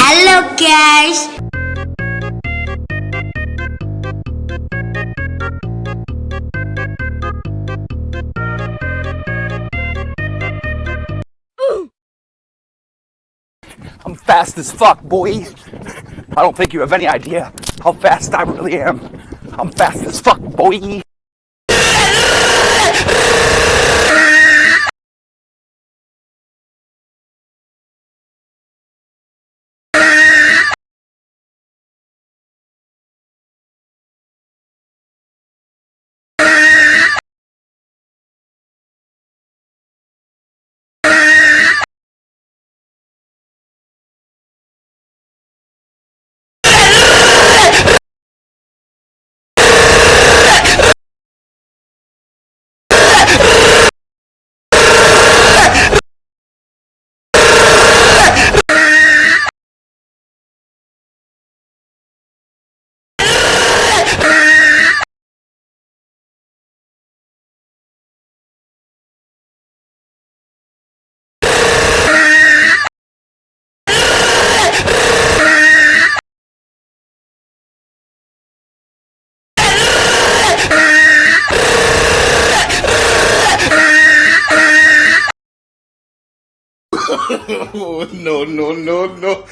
Hello guys. I'm fast as fuck, boy. I don't think you have any idea how fast I really am. I'm fast as fuck, boy. No, no, no, no.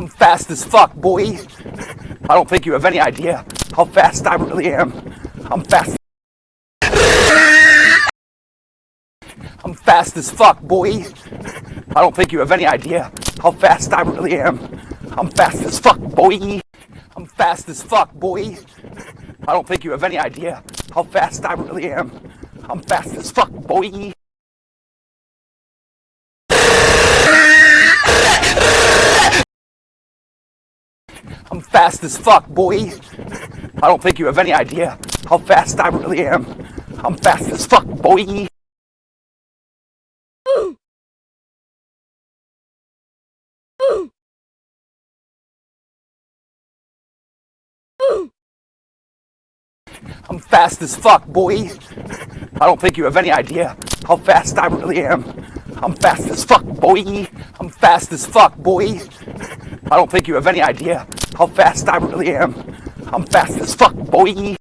I'm fast as fuck, boy. I don't think you have any idea how fast I really am. I'm fast. I'm fast as fuck, boy. I don't think you have any idea how fast I really am. I'm fast as fuck, boy. I'm fast as fuck, boy. I don't think you have any idea how fast I really am. I'm fast as fuck, boy. I'm fast as fuck, boy. I don't think you have any idea how fast I really am. I'm fast as fuck, boy. I'm fast as fuck, boy. I don't think you have any idea how fast I really am. I'm fast as fuck, boy. I'm fast as fuck, boy. I don't think you have any idea how fast I really am. I'm fast as fuck, boy.